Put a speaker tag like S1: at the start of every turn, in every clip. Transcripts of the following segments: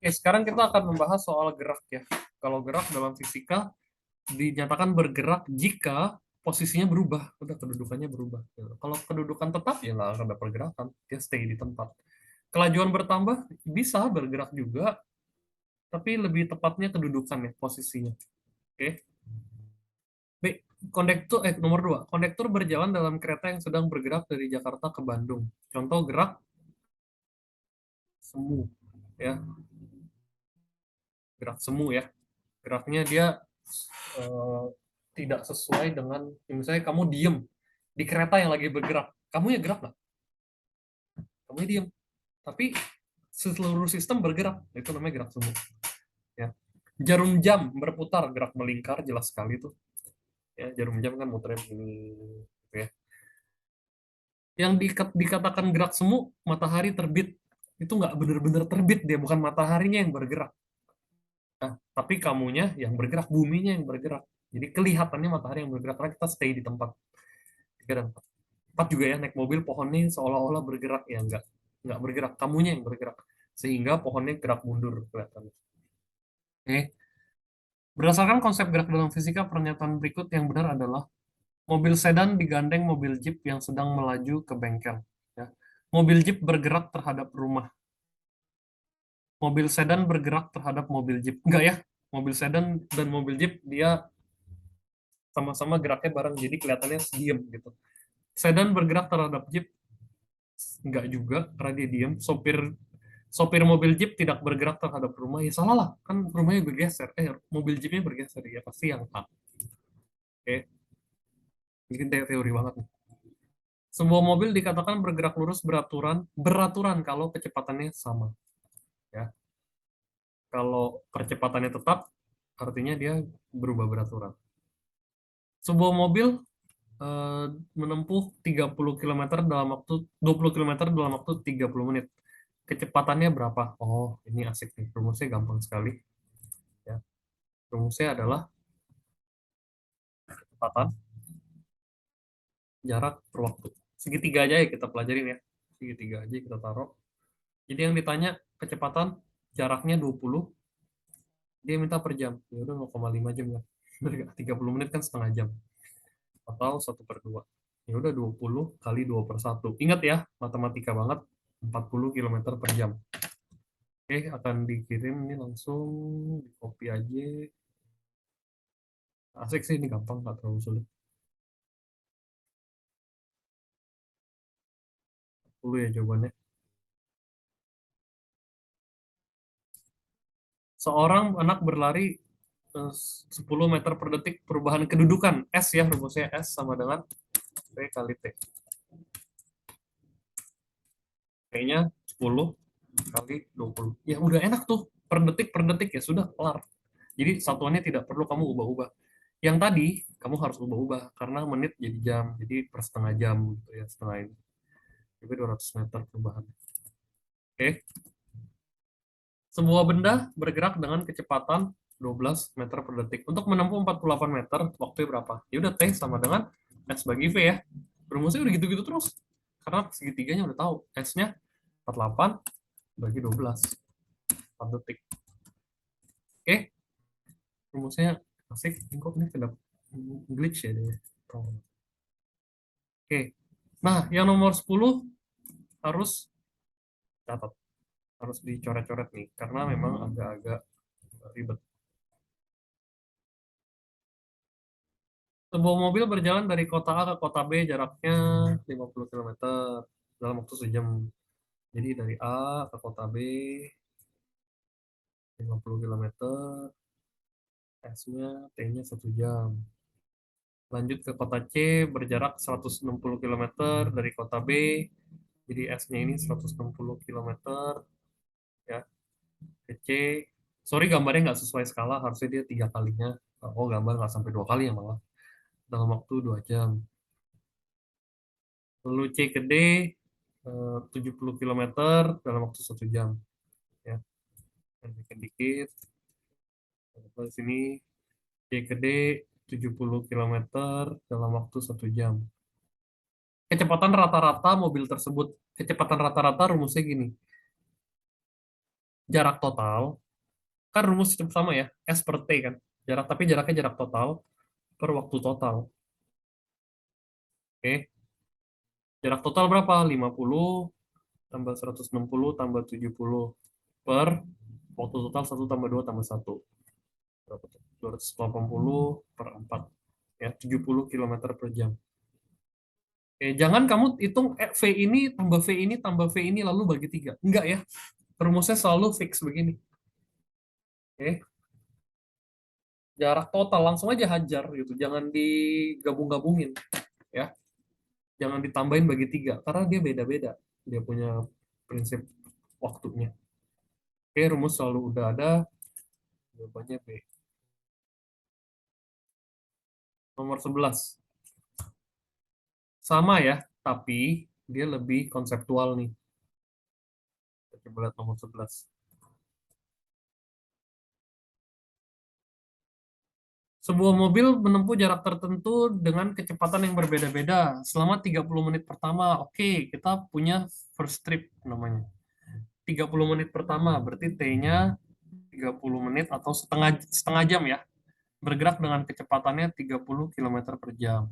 S1: Oke, sekarang kita akan membahas soal gerak ya. Kalau gerak dalam fisika dinyatakan bergerak jika posisinya berubah, udah kedudukannya berubah. Kalau kedudukan tetap ya nggak akan ada pergerakan, dia stay di tempat. Kelajuan bertambah bisa bergerak juga, tapi lebih tepatnya kedudukan ya, posisinya. Oke. B. Nomor 2. Kondektur berjalan dalam kereta yang sedang bergerak dari Jakarta ke Bandung. Contoh gerak semu ya, gerak semu ya. Geraknya dia eh, tidak sesuai dengan misalnya kamu diem di kereta yang lagi bergerak, kamu ya gerak nggak, kamu ya diem, tapi seluruh sistem bergerak, itu namanya gerak semu ya. Jarum jam berputar, gerak melingkar, jelas sekali tuh ya, jarum jam kan muternya begini gitu ya. Yang dikatakan gerak semu, matahari terbit, itu nggak benar-benar terbit, dia bukan mataharinya yang bergerak. Nah, tapi kamunya yang bergerak, buminya yang bergerak, jadi kelihatannya matahari yang bergerak karena kita stay di tempat. Tiga dan empat. Empat juga ya, naik mobil pohonnya seolah-olah bergerak, ya nggak bergerak, kamunya yang bergerak sehingga pohonnya gerak mundur kelihatan. Oke. Berdasarkan konsep gerak dalam fisika, pernyataan berikut yang benar adalah mobil sedan digandeng mobil jeep yang sedang melaju ke bengkel. Ya. Mobil jeep bergerak terhadap rumah. Mobil sedan bergerak terhadap mobil jeep. Enggak ya, mobil sedan dan mobil jeep dia sama-sama geraknya bareng, jadi kelihatannya diem gitu. Sedan bergerak terhadap jeep, enggak juga karena dia diem. Sopir mobil jeep tidak bergerak terhadap rumah, ya salah lah, kan rumahnya bergeser, mobil jeepnya bergeser, ya pasti yang A. Oke, bikin teori banget nih. Sebuah mobil dikatakan bergerak lurus beraturan beraturan kalau kecepatannya sama ya. Kalau kecepatannya tetap, artinya dia berubah beraturan. Sebuah mobil eh, menempuh 30 kilometer dalam waktu 20 kilometer dalam waktu 30 menit. Kecepatannya berapa? Oh, ini asik nih, rumusnya gampang sekali ya. Rumusnya adalah kecepatan jarak per waktu. Segitiga aja ya kita pelajarin ya. Segitiga aja kita taruh. Jadi yang ditanya kecepatan jaraknya 20, dia minta per jam. Ya udah 0,5 jam ya. 30 menit kan setengah jam. Atau 1/2. Ya udah 20 kali 2/1. Ingat ya, matematika banget. 40 kilometer per jam. Oke, akan dikirim ini langsung di copy aja. Asik sih, ini gampang, nggak terlalu sulit. 10 ya jawabannya. Seorang anak berlari 10 meter per detik, perubahan kedudukan S ya, rumusnya S sama dengan V kali T. T-nya 10 kali 20. Ya udah enak tuh, per detik ya sudah kelar. Jadi satuannya tidak perlu kamu ubah-ubah. Yang tadi kamu harus ubah-ubah karena menit jadi jam, jadi per setengah jam gitu ya, setengah ini. Jadi 200 meter perubahan. Oke. Sebuah benda bergerak dengan kecepatan 12 meter per detik. Untuk menempuh 48 meter, waktunya berapa? Ya udah T sama dengan S bagi V ya. Rumusnya udah gitu-gitu terus. Karena segitiganya udah tahu. S-nya 48 bagi 12. 4 detik. Oke, rumusnya asik. Kok ini kedap glitch ya dia. Oke. Nah, yang nomor 10 harus catat. Harus dicoret-coret nih. Karena memang agak-agak ribet. Sebuah mobil berjalan dari kota A ke kota B, jaraknya 50 kilometer dalam waktu sejam. Jadi dari A ke kota B 50 kilometer, S-nya T-nya 1 jam. Lanjut ke kota C berjarak 160 kilometer dari kota B. Jadi S-nya ini 160 kilometer ya ke C. Sorry gambarnya nggak sesuai skala, harusnya dia 3 kalinya. Oh gambar nggak sampai 2 kali ya malah. Dalam waktu 2 jam. Lalu C ke D 70 kilometer dalam waktu 1 jam. Ya, dikit-dikit. Di sini C ke D 70 kilometer dalam waktu 1 jam. Kecepatan rata-rata mobil tersebut. Kecepatan rata-rata rumusnya gini. jarak total, kan rumus itu sama ya, S per T kan. Tapi jaraknya jarak total per waktu total. Oke. Jarak total berapa? 50 tambah 160 tambah 70 per waktu total 1 tambah 2 tambah 1. Berapa tuh? 280 per 4. Ya, 70 kilometer per jam. Oke, jangan kamu hitung V ini tambah V ini tambah V ini lalu bagi 3. Enggak ya. Rumusnya selalu fix begini. Oke. Jarak total langsung aja hajar gitu. Jangan digabung-gabungin ya. Jangan ditambahin bagi 3 karena dia beda-beda. Dia punya prinsip waktunya. Oke, rumus selalu udah ada. Jawabannya B. Nomor 11. Sama ya, tapi dia lebih konseptual nih. Kita coba lihat nomor 11. Sebuah mobil menempuh jarak tertentu dengan kecepatan yang berbeda-beda selama 30 menit pertama. Oke, kita punya first trip namanya. 30 menit pertama, berarti T-nya 30 menit atau setengah setengah jam ya. Bergerak dengan kecepatannya 30 kilometer per jam.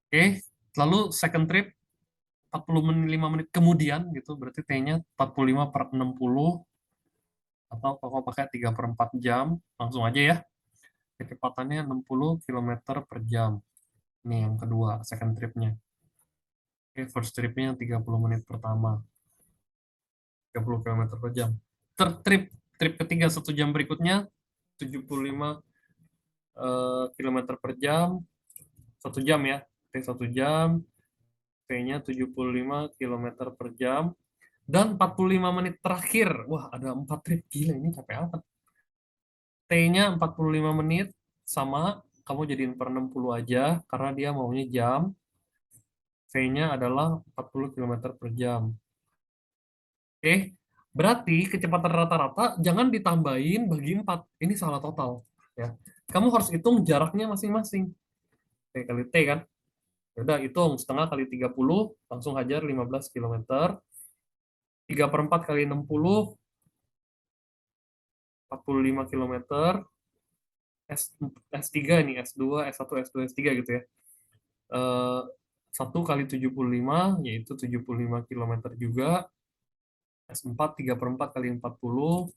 S1: Oke, lalu second trip 45 menit kemudian gitu, berarti T-nya 45 per 60 atau kalau pakai 3 per 4 jam, langsung aja ya. Kecepatannya 60 kilometer per jam. Ini yang kedua, second tripnya. Oke, first tripnya 30 menit pertama, 30 kilometer per jam. Trip trip ketiga 1 jam berikutnya 75 kilometer per jam, 1 jam ya. T 1 jam, T-nya 75 kilometer per jam. Dan 45 menit terakhir, wah ada 4 trip, gila ini capek apa. T-nya 45 menit, sama, kamu jadiin per 60 aja, karena dia maunya jam. V-nya adalah 40 kilometer per jam. Oke, berarti kecepatan rata-rata jangan ditambahin bagi 4. Ini salah total. Ya. Kamu harus hitung jaraknya masing-masing. T kali T kan. Ya udah hitung setengah kali 30, langsung hajar 15 kilometer. 3 per 4 kali 60, 45 kilometer. S, S3 nih, S2, S1, S2, S3 gitu ya. Eh, 1 kali 75, yaitu 75 kilometer juga. S4, 3 per 4 kali 40.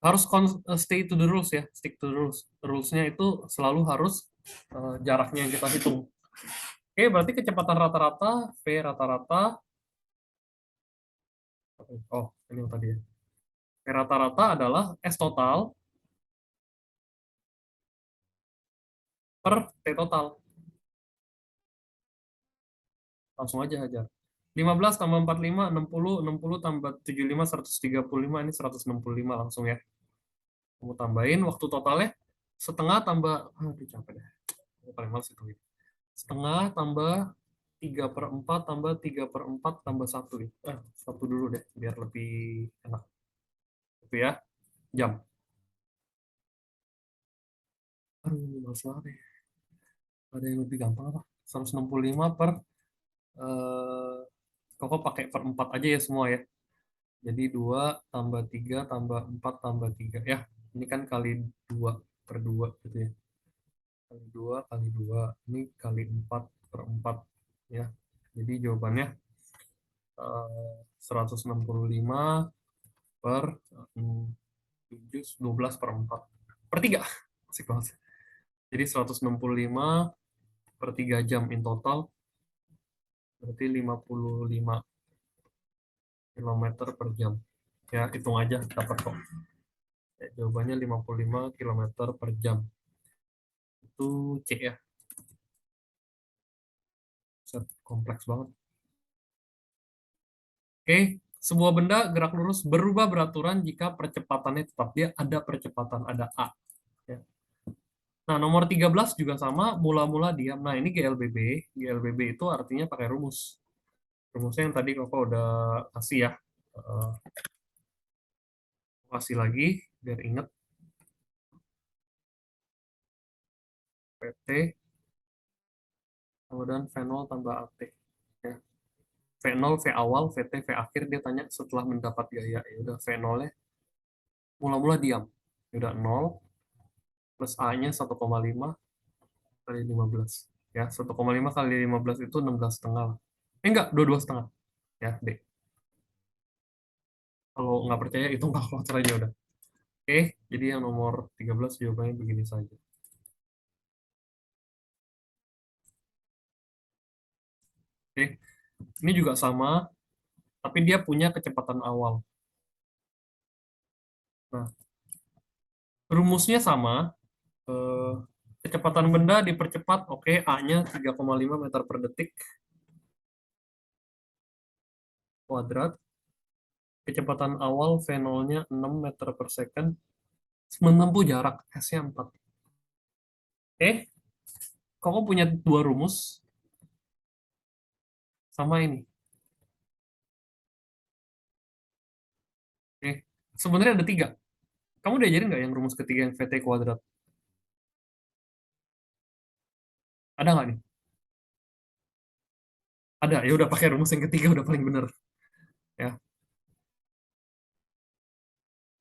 S1: Harus stay to the rules ya, stick to the rules. Rules-nya itu selalu harus jaraknya yang kita hitung. Oke, berarti kecepatan rata-rata, V rata-rata, oh ini yang tadi ya. V rata-rata adalah S total per T total. Langsung aja aja. 15 tambah 45, 60, 60 tambah 75, 135, ini 165 langsung ya. Kamu tambahin waktu totalnya, setengah tambah, aduh capek deh. Aku paling males itu. Setengah tambah 3 per 4 tambah 3 per 4 tambah 1 ya. 1 dulu deh, biar lebih enak. Itu ya, jam. Aduh, males banget ya. Ada yang lebih gampang apa? 165 per, kok pakai per 4 aja ya semua ya. Jadi 2 tambah 3 tambah 4 tambah 3. Ya, ini kan kali 2 per 2 gitu ya. Kali 2 kali 2. Ini kali 4 per 4. Ya, jadi jawabannya 165 per 7, 12 per 4. Per 3. Asik banget. Jadi 165 per 3 jam in total. Berarti 55 kilometer per jam. Ya, hitung aja dapat kok. Ya, jawabannya 55 kilometer per jam. Itu C ya. Set kompleks banget. Oke, sebuah benda gerak lurus berubah beraturan jika percepatannya tetap. Dia ada percepatan, ada A. Ya. Nah, nomor 13 juga sama, mula-mula diam. Nah, ini GLBB. GLBB itu artinya pakai rumus. Rumusnya yang tadi Koko udah kasih ya. Eh, kasih lagi, biar ingat. PT, kemudian fenol tambah AT. Ya. V V0, V awal, VT, V akhir. Dia tanya setelah mendapat gaya. Ya udah, V0-nya mula-mula diam. Ya udah, 0 plus A-nya 1,5 kali 15. Ya, 1,5 kali 15 itu 16,5 lah. Enggak, 22,5. Ya, D. Kalau nggak percaya, hitung kalkulator aja udah. Oke, jadi yang nomor 13 jawabannya begini saja. Oke, ini juga sama, tapi dia punya kecepatan awal. Nah, rumusnya sama. eh, Kecepatan benda dipercepat, oke, A-nya 3,5 meter per detik kuadrat. Kecepatan awal V0-nya 6 meter per second. Menempuh jarak, S-nya 4. Kamu punya dua rumus sama ini. Oke, sebenarnya ada tiga. Kamu diajarin nggak yang rumus ketiga yang VT kuadrat? Ada nggak nih? Ada, ya udah pakai rumus yang ketiga udah paling bener. Ya,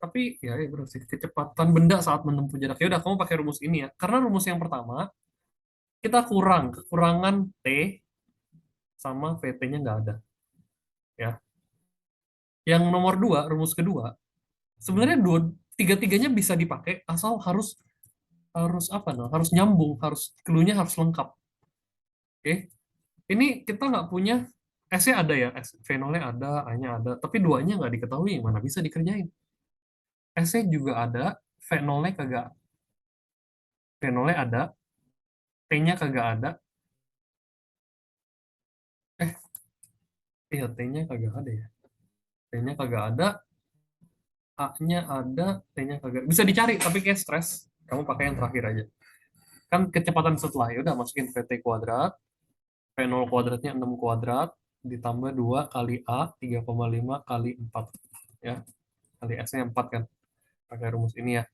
S1: tapi ya benar sih, kecepatan benda saat menempuh jarak. Ya udah, kamu pakai rumus ini ya. Karena rumus yang pertama kita kekurangan T sama VT-nya nggak ada. Ya, yang nomor dua, rumus kedua, sebenarnya tiga-tiganya bisa dipakai asal harus harus apa no? Harus nyambung, harus clue-nya harus lengkap. Oke, ini kita nggak punya S-nya ada ya, S, V0-nya ada, A-nya ada, tapi duanya nggak diketahui, mana bisa dikerjain. S-nya juga ada, V0-nya kagak, V0-nya ada, T-nya kagak ada, eh, iya T-nya kagak ada ya. T-nya kagak ada, A-nya ada, T-nya kagak ada. Bisa dicari, tapi kayak stres. Kamu pakai yang terakhir aja. Kan kecepatan setelah, ya udah masukin VT kuadrat, V0 kuadratnya 6 kuadrat, ditambah 2 kali A, 3,5 kali 4. Ya, kali S-nya 4 kan. Pakai rumus ini ya.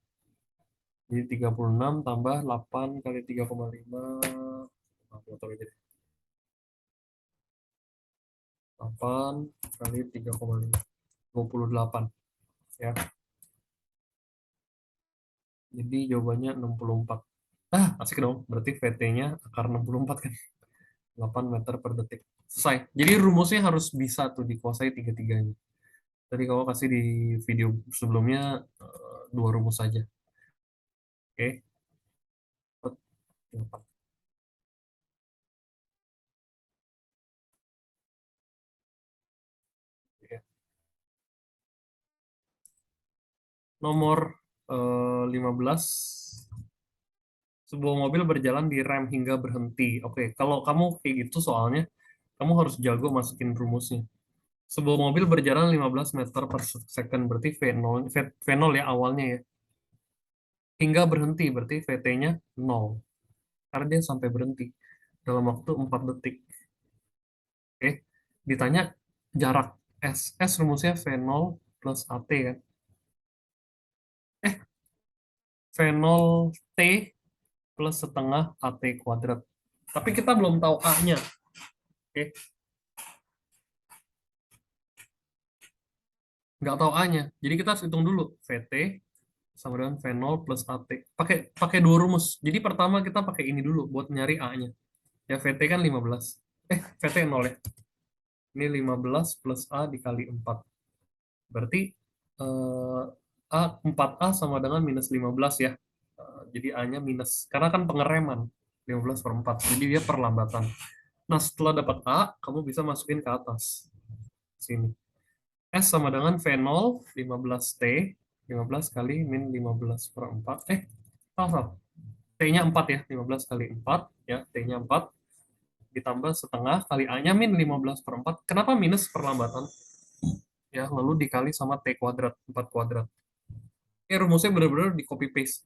S1: Jadi 36 tambah 8 kali 3,5. Foto aja deh. 8 kali 3,5. 28. Ya. Jadi jawabannya 64. Asik dong. Berarti VT-nya akar 64 kan. 8 meter per detik. Selesai. Jadi rumusnya harus bisa tuh dikuasai tiga-tiganya. Tadi kamu kasih di video sebelumnya dua rumus saja. Oke. Oke. Nomor 15. Sebuah mobil berjalan di rem hingga berhenti. Oke, kalau kamu kayak gitu soalnya, kamu harus jago masukin rumusnya. Sebuah mobil berjalan 15 meter per second, berarti V0, V0 ya awalnya ya. Hingga berhenti, berarti VT-nya 0. Karena dia sampai berhenti dalam waktu 4 detik. Oke, ditanya jarak S. S rumusnya V0 plus AT kan. Eh, V0 T plus setengah AT kuadrat. Tapi kita belum tahu A-nya. Oke, nggak tahu A-nya. Jadi kita harus hitung dulu. VT sama dengan V0 plus AT. Pakai pakai dua rumus. Jadi pertama kita pakai ini dulu buat nyari A-nya. Ya VT kan 15. VT 0 ya. Ini 15 plus A dikali 4. Berarti eh, A 4A sama dengan minus 15 ya. Jadi A-nya minus. Karena kan pengereman. 15 per 4. Jadi dia perlambatan. Nah, setelah dapat A, kamu bisa masukin ke atas. Sini. S sama dengan V0, 15T, 15 kali min 15 per 4. Salah. T-nya 4 ya, 15 kali 4, ya, T-nya 4, ditambah setengah kali A-nya min 15 per 4. Kenapa minus perlambatan? Ya, lalu dikali sama T kuadrat, 4 kuadrat. Rumusnya benar-benar di copy paste.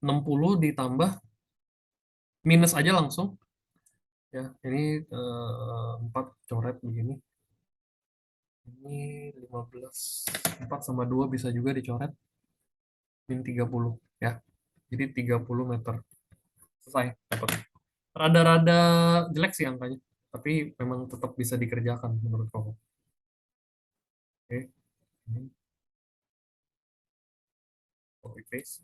S1: 60 ditambah, minus aja langsung. Ya, ini 4 coret begini. Ini 15, 4 sama 2 bisa juga dicoret. Min 30, ya. Jadi 30 meter. Selesai, dapat. Rada-rada jelek sih angkanya. Tapi memang tetap bisa dikerjakan menurut kamu. Oke, ini copy paste.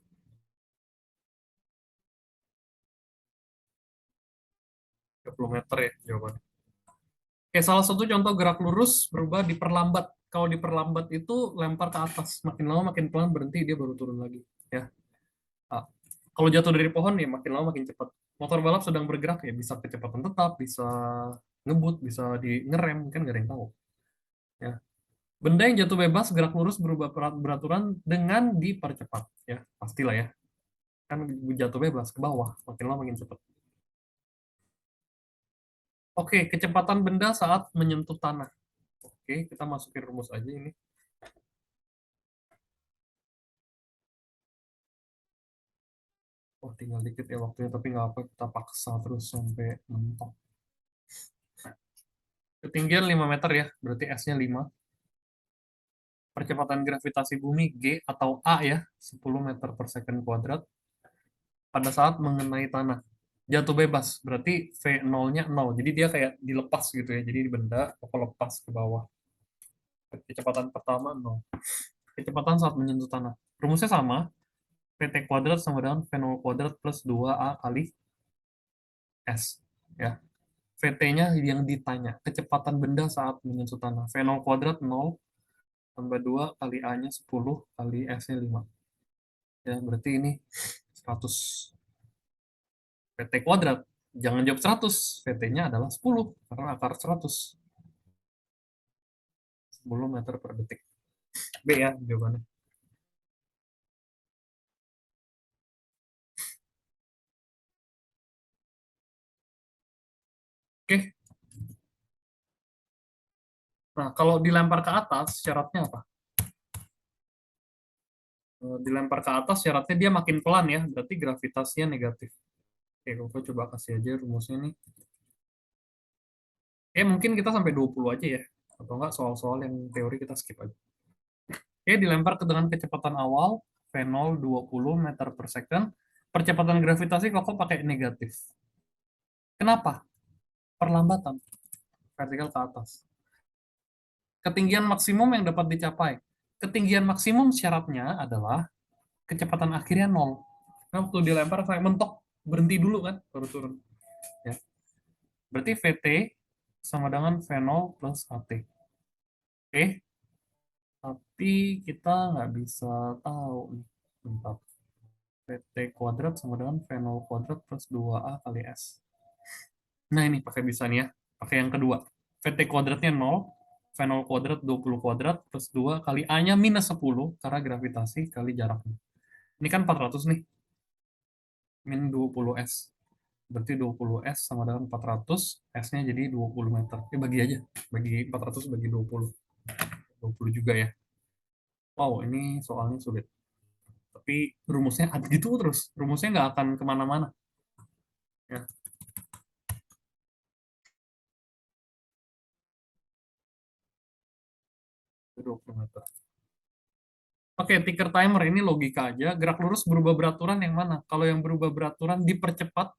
S1: 30 meter ya jawabannya. Oke, salah satu contoh gerak lurus berubah diperlambat. Kalau diperlambat itu lempar ke atas. Makin lama makin pelan berhenti dia baru turun lagi. Ya. Ah, kalau jatuh dari pohon ya makin lama makin cepat. Motor balap sedang bergerak ya bisa kecepatan tetap, bisa ngebut, bisa di ngerem kan gak ada yang tahu. Ya. Benda yang jatuh bebas gerak lurus berubah beraturan dengan dipercepat. Ya pastilah ya. Kan jatuh bebas ke bawah makin lama makin cepat. Oke, kecepatan benda saat menyentuh tanah. Oke, kita masukin rumus aja ini. Oh, tinggal dikit ya waktunya, tapi nggak apa, kita paksa terus sampai mentok. Ketinggian 5 meter ya, berarti S-nya 5. Percepatan gravitasi bumi G atau A ya, 10 meter per second kuadrat pada saat mengenai tanah. Jatuh bebas, berarti V0-nya 0. Jadi dia kayak dilepas gitu ya, jadi benda apa lepas ke bawah. Kecepatan pertama 0. Kecepatan saat menyentuh tanah. Rumusnya sama, VT kuadrat sama dengan V0 kuadrat plus 2A kali S. Ya. VT-nya yang ditanya, kecepatan benda saat menyentuh tanah. V0 kuadrat 0, tambah 2 kali A-nya 10, kali S-nya 5. Ya, berarti ini 100 VT kuadrat. Jangan jawab 100, VT-nya adalah 10, karena akar 100. 10 meter per detik. B ya jawabannya. Oke, nah kalau dilempar ke atas, syaratnya apa? Dilempar ke atas, syaratnya dia makin pelan ya, berarti gravitasinya negatif. Oke, aku coba kasih aja rumusnya nih. Mungkin kita sampai 20 aja ya. Atau enggak soal-soal yang teori kita skip aja. Dilempar ke dengan kecepatan awal V0 20 meter per second. Percepatan gravitasi kok pakai negatif. Kenapa? Perlambatan vertikal ke atas. Ketinggian maksimum yang dapat dicapai. Ketinggian maksimum syaratnya adalah kecepatan akhirnya 0. Nah, waktu dilempar saya mentok, berhenti dulu kan, baru turun. Ya. Berarti VT sama dengan V0 plus AT. Oke, tapi kita nggak bisa tahu nih. Bentar. VT kuadrat sama dengan V0 kuadrat plus 2A kali S. Nah, ini pakai bisa nih ya. Pakai yang kedua. VT kuadratnya 0, V0 kuadrat 20 kuadrat plus 2 kali A-nya minus 10 karena gravitasi kali jaraknya. Ini kan 400 nih. Min 20 S. Berarti 20 S sama dengan 400. S-nya jadi 20 meter. Bagi aja. Bagi 400 bagi 20. 20 juga ya. Wow, ini soalnya sulit. Tapi rumusnya ada gitu terus. Rumusnya nggak akan kemana-mana. Ya, 20 meter. Oke, ticker timer ini logika aja. Gerak lurus berubah beraturan yang mana? Kalau yang berubah beraturan dipercepat,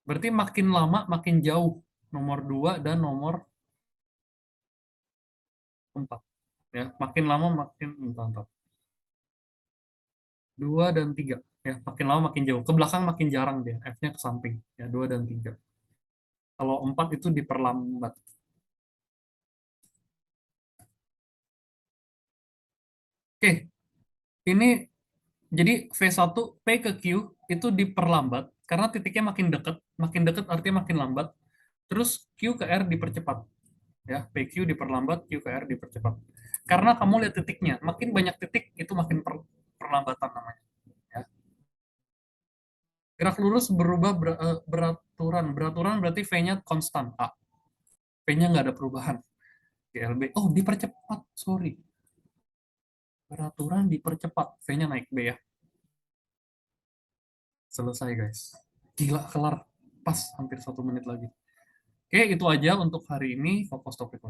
S1: berarti makin lama makin jauh. Nomor 2 dan nomor 4. Ya, makin lama makin entar. 2 dan 3. Ya, makin lama makin jauh. Ke belakang makin jarang dia. F-nya ke samping. Ya, 2 dan 3. Kalau 4 itu diperlambat. Oke, ini jadi V1 P ke Q itu diperlambat karena titiknya makin dekat artinya makin lambat. Terus Q ke R dipercepat. Ya, PQ diperlambat, Q ke R dipercepat. Karena kamu lihat titiknya, makin banyak titik itu makin perlambatan namanya. Ya. Gerak lurus berubah beraturan. Beraturan berarti V-nya konstan A. V-nya nggak ada perubahan. GLB. Oh, dipercepat. Sorry. Beraturan dipercepat. V-nya naik B ya. Selesai guys. Gila, kelar. Pas hampir 1 menit lagi. Oke, itu aja untuk hari ini. Fokus topik